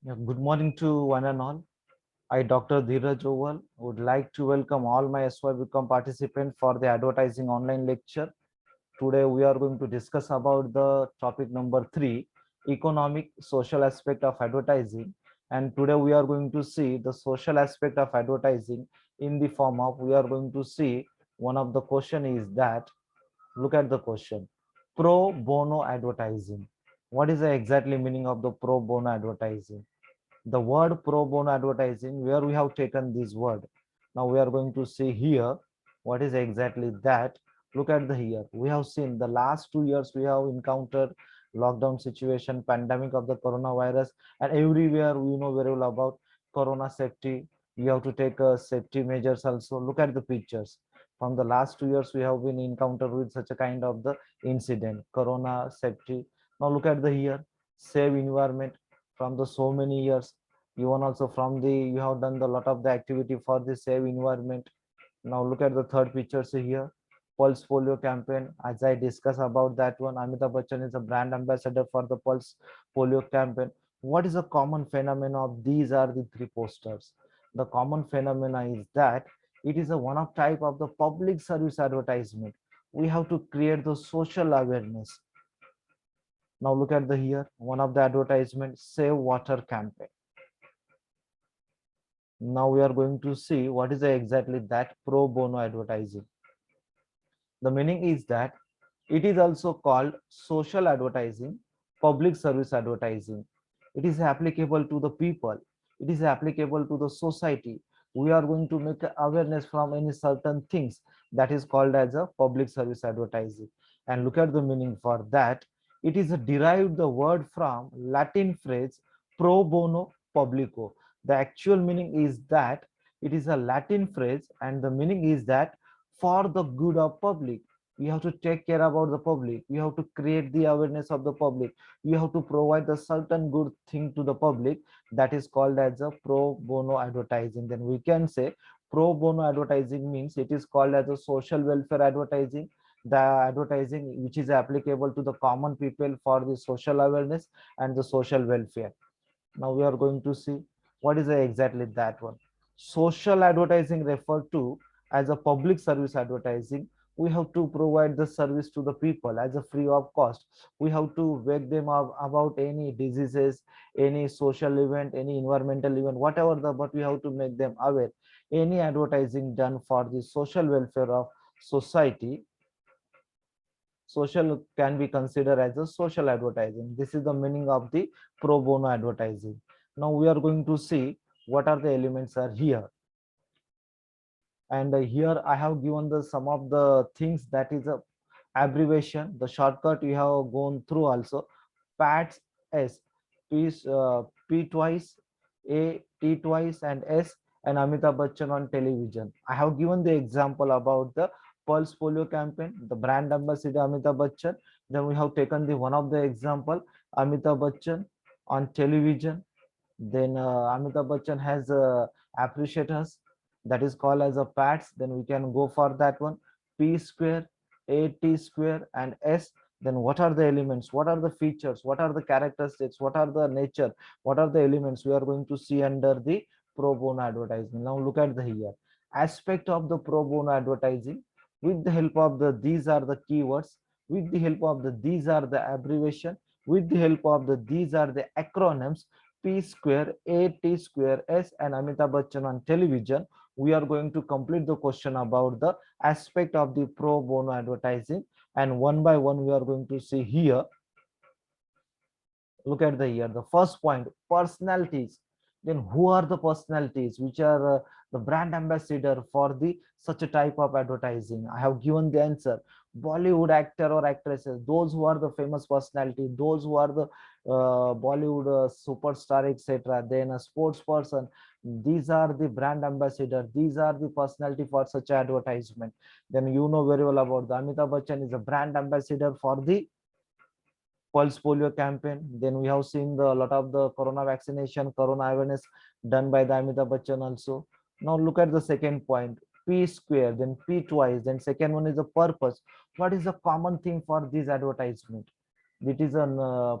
Good morning to one and all. I, Dr. Dheeraj Oval, would like to welcome all my SYBCom participants for the advertising online lecture. Today, we are going to discuss about the topic number 3, economic social aspect of advertising. And today, we are going to see the social aspect of advertising in the form of, we are going to see one of the question is that, look at the question, pro bono advertising. What is the exactly meaning of the pro bono advertising? The word pro bono advertising, where we have taken this word. Now we are going to see here what is exactly that. Look at the here, we have seen the last 2 years we have encountered lockdown situation, pandemic of the coronavirus, and everywhere we know very well about corona safety. We have to take safety measures also. Look at the pictures from the last 2 years we have been encountered with such a kind of the incident, corona safety. Now look at the here, save environment from the so many years. Even also from the you have done the lot of the activity for the save environment. Now look at the third pictures here, pulse polio campaign. As I discuss about that one, Amitabh Bachchan is a brand ambassador for the pulse polio campaign. What is a common phenomena of these are the three posters? The common phenomena is that it is a one of type of the public service advertisement. We have to create the social awareness. Now look at the here, one of the advertisement, save water campaign. Now we are going to see what is exactly that pro bono advertising. The meaning is that it is also called social advertising, public service advertising. It is applicable to the people. It is applicable to the society. We are going to make awareness from any certain things, that is called as a public service advertising. And look at the meaning for that. It is a derived the word from Latin phrase pro bono publico. The actual meaning is that it is a Latin phrase, and the meaning is that for the good of public. You have to take care about the public. You have to create the awareness of the public. You have to provide a certain good thing to the public. That is called as a pro bono advertising. Then we can say pro bono advertising means it is called as a social welfare advertising, the advertising which is applicable to the common people for the social awareness and the social welfare. Now we are going to see what is exactly that one. Social advertising referred to as a public service advertising. We have to provide the service to the people as a free of cost. We have to wake them up about any diseases, any social event, any environmental event, whatever the, but we have to make them aware. Any advertising done for the social welfare of society, social can be considered as a social advertising. This is the meaning of the pro bono advertising. Now we are going to see what are the elements are here. And here I have given the some of the things, that is a abbreviation, the shortcut we have gone through also. PATS S, P, P twice, A, T twice, and S, and Amitabh Bachchan on television. I have given the example about the Pulse Polio campaign, the brand ambassador Amitabh Bachchan. Then we have taken the one of the example, Amitabh Bachchan on television. Then Amitabh Bachchan has appreciate us, that is called as a PATS. Then we can go for that one, P square, A, T square, and S. Then what are the elements, what are the features, what are the characteristics, what are the nature, what are the elements we are going to see under the pro bono advertising. Now look at the here aspect of the pro bono advertising. With the help of the these are the keywords, with the help of the these are the abbreviation, with the help of the these are the acronyms, P square, A, T square, S, and Amitabh Bachchan on television. We are going to complete the question about the aspect of the pro bono advertising, and one by one we are going to see here. Look at the here, the first point, personalities. Then who are the personalities which are the brand ambassador for the such a type of advertising? I have given the answer, Bollywood actor or actresses, those who are the famous personality, those who are the Bollywood superstar, etc. Then a sports person, these are the brand ambassador, these are the personality for such advertisement. Then you know very well about the Amitabh Bachchan is a brand ambassador for the pulse polio campaign. Then we have seen the lot of the corona vaccination, corona awareness done by the Amitabh Bachchan also. Now look at the second point, P square, then P twice, then second one is the purpose. What is the common thing for this advertisement? It is an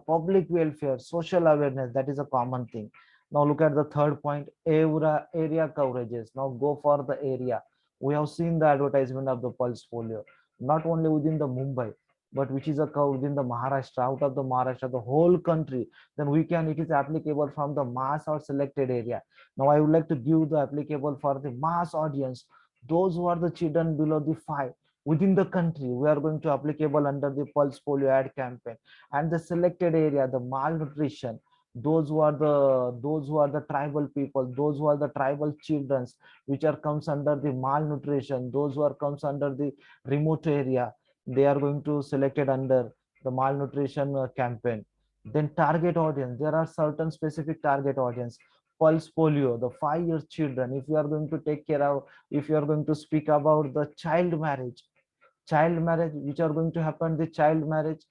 public welfare, social awareness. That is a common thing. Now look at the third point, area coverages. Now go for the area. We have seen the advertisement of the pulse polio, not only within the Mumbai, but which is a cover within the Maharashtra, out of the Maharashtra, the whole country. Then we can, it is applicable from the mass or selected area. Now I would like to give the applicable for the mass audience, those who are the children below the 5 within the country. We are going to applicable under the pulse polio ad campaign. And the selected area, the malnutrition, those who are the tribal people, those who are the tribal children, which are comes under the malnutrition, those who are comes under the remote area, they are going to select it under the malnutrition campaign. Then target audience, there are certain specific target audience. Pulse polio, the 5 year children. If you are going to take care of, if you are going to speak about the child marriage which are going to happen, the child marriage,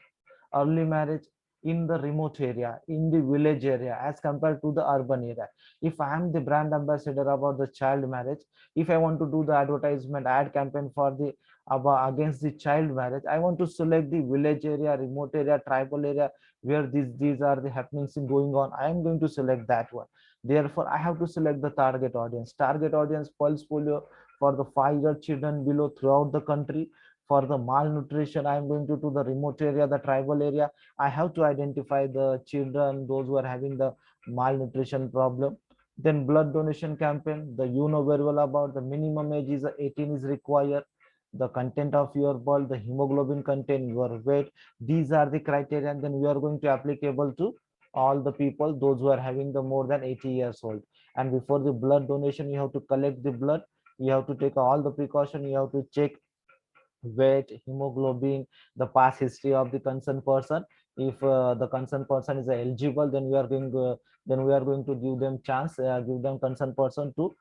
early marriage in the remote area, in the village area, as compared to the urban area. If I am the brand ambassador about the child marriage, if I want to do the advertisement ad campaign for the about against the child marriage, I want to select the village area, remote area, tribal area, where these are the happenings going on. I am going to select that one. Therefore I have to select the target audience pulse polio for the 5 year children below throughout the country. For the malnutrition, I am going to the remote area, the tribal area. I have to identify the children, those who are having the malnutrition problem. Then blood donation campaign, the you know very well about the minimum age is 18 is required, the content of your blood, the hemoglobin content, your weight, these are the criteria. And then we are going to applicable to all the people, those who are having the more than 80 years old. And before the blood donation, you have to collect the blood, you have to take all the precaution, you have to check weight, hemoglobin, the past history of the concerned person. If the concerned person is eligible, then we are going to give them chance, give them concerned person to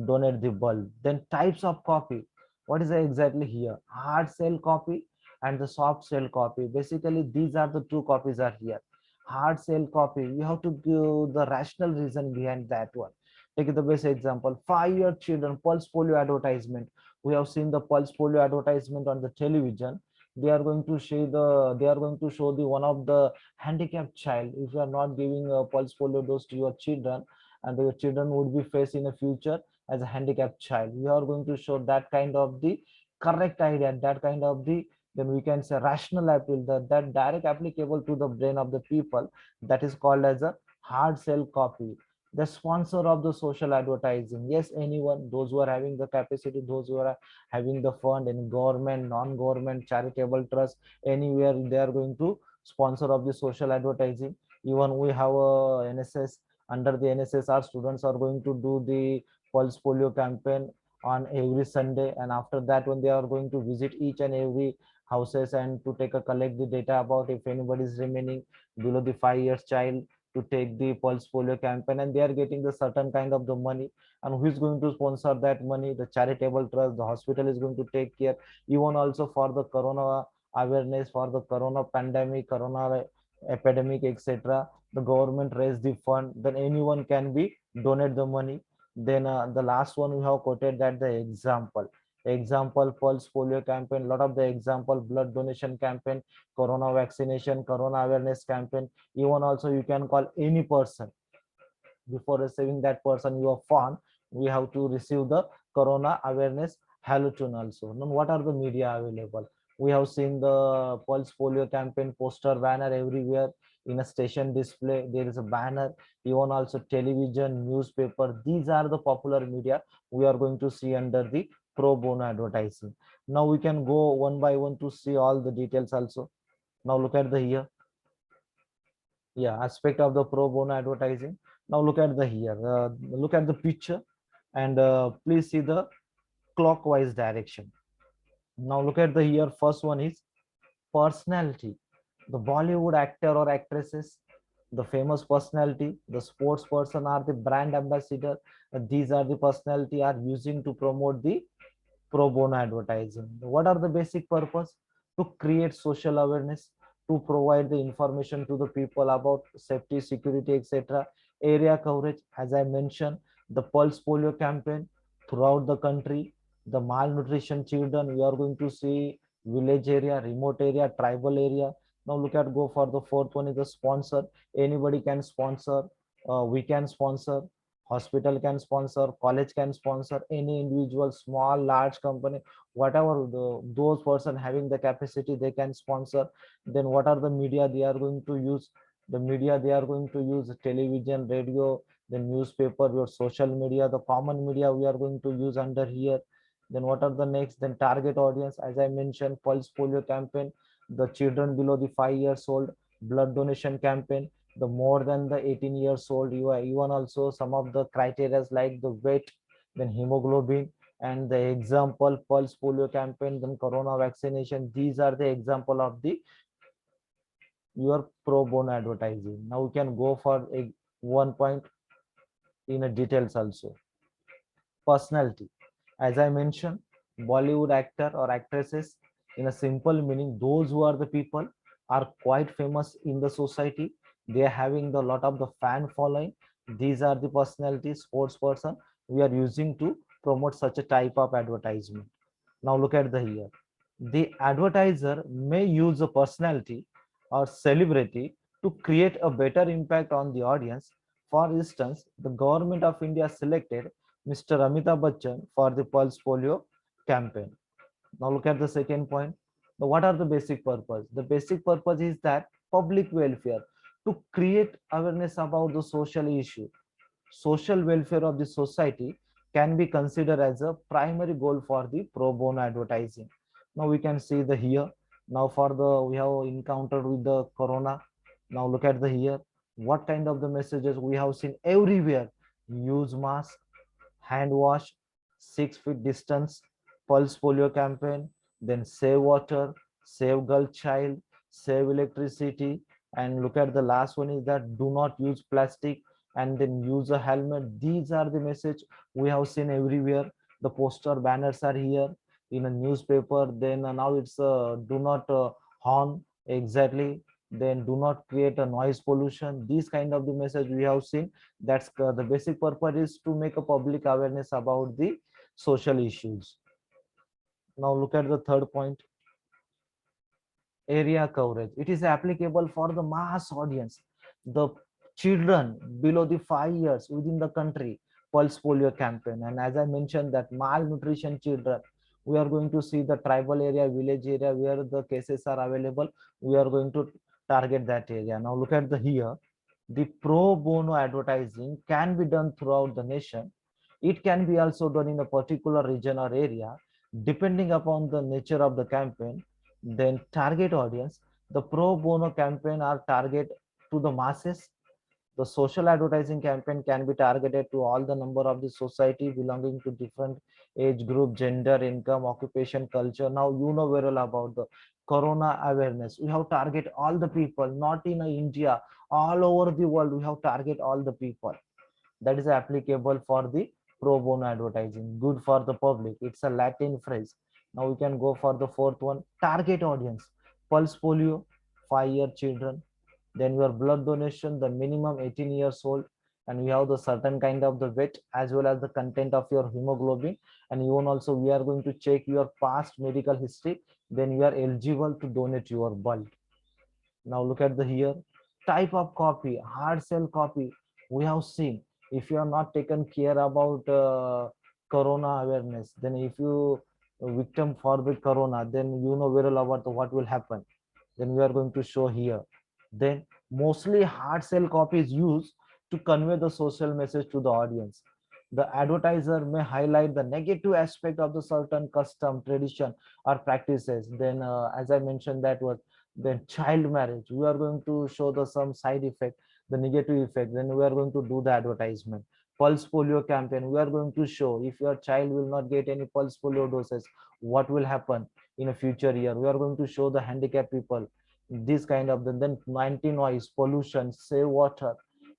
donate the bulb. Then types of copy, what is exactly here, hard shell copy and the soft shell copy. Basically these are the two copies are here. Hard shell copy, you have to give the rational reason behind that one. Take the best example, 5 year children pulse polio advertisement. We have seen the pulse polio advertisement on the television. They are going to show the one of the handicapped child. If you are not giving a pulse polio dose to your children, and your children would be faced in the future as a handicapped child, we are going to show that kind of the correct idea, that kind of the, then we can say rational appeal, that direct applicable to the brain of the people, that is called as a hard sell copy. The sponsor of the social advertising, yes, anyone, those who are having the capacity, those who are having the fund in government, non-government, charitable trust, anywhere they are going to sponsor of the social advertising. Even we have a NSS, under the NSS our students are going to do the pulse polio campaign on every Sunday. And after that when they are going to visit each and every houses and to take a collect the data about if anybody is remaining below the 5 years child, to take the pulse polio campaign, and they are getting the certain kind of the money. And who is going to sponsor that money? The charitable trust, the hospital is going to take care. Even also for the corona awareness, for the corona pandemic, corona epidemic, etc., the government raised the fund, then anyone can be donate the money. Then the last one we have quoted that the example pulse polio campaign, lot of the example blood donation campaign, corona vaccination, corona awareness campaign. Even also you can call any person, before receiving that person your fund, we have to receive the corona awareness halogen also. Now what are the media available? We have seen the pulse polio campaign poster banner everywhere. In a station display there is a banner. Even also television, newspaper, these are the popular media we are going to see under the pro bono advertising. Now we can go one by one to see all the details also. Now look at the here, yeah, aspect of the pro bono advertising. Now look at the here, look at the picture, and please see the clockwise direction. Now look at the here, first one is personality, the Bollywood actor or actresses, the famous personality, the sports person are the brand ambassador. These are the personality are using to promote the pro bono advertising. What are the basic purpose? To create social awareness, to provide the information to the people about safety, security, etc. Area coverage, as I mentioned, the pulse polio campaign throughout the country, the malnutrition children, we are going to see village area, remote area, tribal area. Now look at, go for the fourth one is the sponsor. Anybody can sponsor. We can sponsor. Hospital can sponsor. College can sponsor. Any individual, small, large company, whatever those person having the capacity, they can sponsor. Then what are the media they are going to use? The media they are going to use television, radio, the newspaper, your social media, the common media we are going to use under here. Then what are the next? Then target audience, as I mentioned, pulse polio campaign, the children below the 5 years old, blood donation campaign, the more than the 18 years old, you are even also some of the criteria like the weight, then hemoglobin, and the example pulse polio campaign, then corona vaccination. These are the example of the your pro bono advertising. Now we can go for a one point in a details also. Personality, as I mentioned, Bollywood actor or actresses, in a simple meaning, those who are the people are quite famous in the society. They are having the lot of the fan following. These are the personalities, sports person we are using to promote such a type of advertisement. Now look at the here. The advertiser may use a personality or celebrity to create a better impact on the audience. For instance, the government of India selected Mr. Amitabh Bachchan for the Pulse Polio campaign. Now look at the second point. Now, what are the basic purpose? The basic purpose is that public welfare, to create awareness about the social issue. Social welfare of the society can be considered as a primary goal for the pro bono advertising. Now we can see the here. Now for the we have encountered with the corona. Now look at the here. What kind of the messages we have seen everywhere? Use mask, hand wash, 6 feet distance, pulse polio campaign, then save water, save girl child, save electricity, and look at the last one is that do not use plastic and then use a helmet. These are the message we have seen everywhere. The poster banners are here in a newspaper. Then now it's do not horn exactly. Then do not create a noise pollution. These kind of the message we have seen. That's the basic purpose is to make a public awareness about the social issues. Now look at the third point, area coverage. It is applicable for the mass audience, the children below the 5 years within the country, pulse polio campaign. And as I mentioned that malnutrition children, we are going to see the tribal area, village area where the cases are available. We are going to target that area. Now look at the here. The pro bono advertising can be done throughout the nation. It can be also done in a particular region or area depending upon the nature of the campaign. Then target audience, the pro bono campaign are target to the masses. The social advertising campaign can be targeted to all the number of the society belonging to different age group, gender, income, occupation, culture. Now you know very well about the corona awareness. We have target all the people, not in India, all over the world. We have target all the people. That is applicable for the pro bono advertising, good for the public. It's a Latin phrase. Now we can go for the fourth one, target audience, pulse polio, 5 year children. Then your blood donation, the minimum 18 years old, and we have the certain kind of the weight as well as the content of your hemoglobin. And even also we are going to check your past medical history, then you are eligible to donate your blood. Now look at the here, type of copy, hard sell copy. We have seen, if you are not taken care about corona awareness, then if you victim for the corona, then you know very well about what will happen. Then we are going to show here. Then mostly hard sell copy is used to convey the social message to the audience. The advertiser may highlight the negative aspect of the certain custom, tradition, or practices. Then as I mentioned, that was then child marriage, we are going to show the some side effect, the negative effect. Then we are going to do the advertisement. Pulse polio campaign, we are going to show if your child will not get any pulse polio doses, what will happen in a future year. We are going to show the handicapped people, this kind of then 90 noise pollution, save water,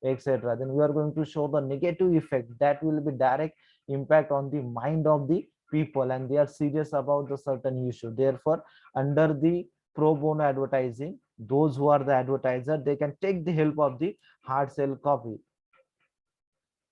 etc. Then we are going to show the negative effect that will be direct impact on the mind of the people, and they are serious about the certain issue. Therefore, under the pro bono advertising, those who are the advertiser, they can take the help of the hard sell copy.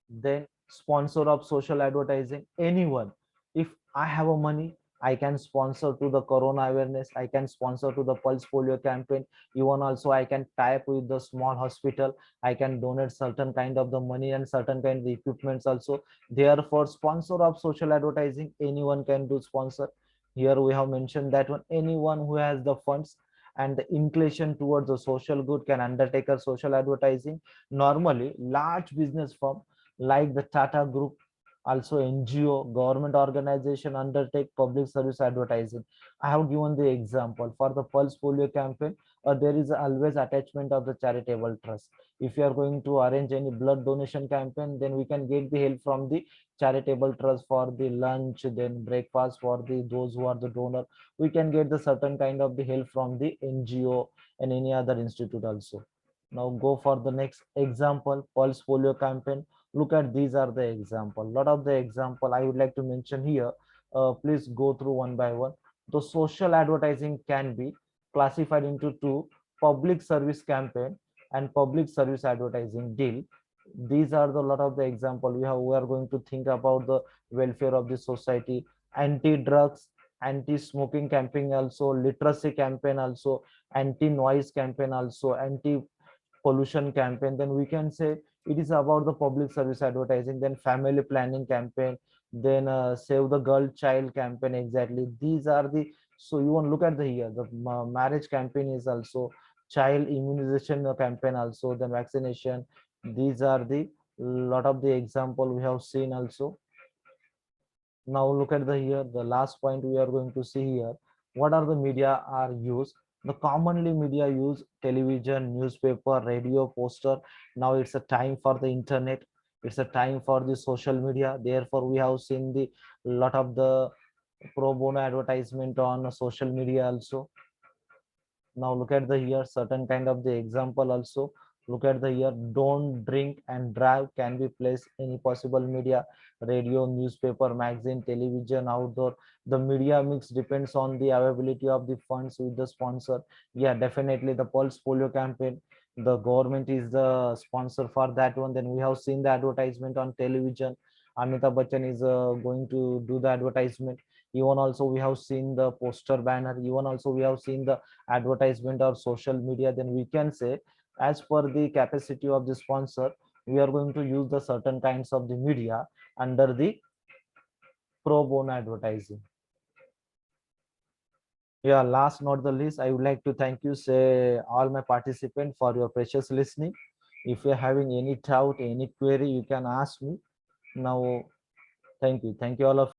Then sponsor of social advertising, anyone, if I have a money, I can sponsor to the corona awareness, I can sponsor to the pulse polio campaign. Even also I can tie up with the small hospital, I can donate certain kind of the money and certain kind of the equipments also. Therefore, sponsor of social advertising, anyone can do sponsor. Here we have mentioned that one, anyone who has the funds and the inclination towards the social good can undertake a social advertising. Normally large business firm like the Tata Group, also NGO, government organization undertake public service advertising. I have given the example for the pulse polio campaign. There is always attachment of the charitable trust. If you are going to arrange any blood donation campaign, then we can get the help from the charitable trust for the lunch, then breakfast for the those who are the donor. We can get the certain kind of the help from the NGO and any other institute also. Now go for the next example, pulse polio campaign. Look at, these are the example, lot of the example I would like to mention here. Please go through one by one. The social advertising can be classified into two: public service campaign and public service advertising deal. These are the lot of the example we are going to think about the welfare of the society. Anti drugs, anti smoking campaign also, literacy campaign also, anti noise campaign also, anti pollution campaign, then we can say it is about the public service advertising. Then family planning campaign, then save the girl child campaign. Exactly, these are the, so you want to look at the here, the marriage campaign is also, child immunization campaign also, the vaccination. These are the lot of the example we have seen also. Now look at the here, the last point we are going to see here. What are the media are used? The commonly media use television, newspaper, radio, poster. Now it's a time for the internet, it's a time for the social media. Therefore we have seen the lot of the pro bono advertisement on social media also. Now look at the here, certain kind of the example also. Look at the here, don't drink and drive can be placed any possible media: radio, newspaper, magazine, television, outdoor. The media mix depends on the availability of the funds with the sponsor. Yeah, definitely the pulse polio campaign, the government is the sponsor for that one. Then we have seen the advertisement on television, Amitabh Bachchan is going to do the advertisement. Even also we have seen the poster banner, even also we have seen the advertisement or social media. Then we can say, as per the capacity of the sponsor, we are going to use the certain kinds of the media under the pro bono advertising. Yeah, last not the least, I would like to thank you, say, all my participants for your precious listening. If you're having any doubt, any query, you can ask me now. Thank you all of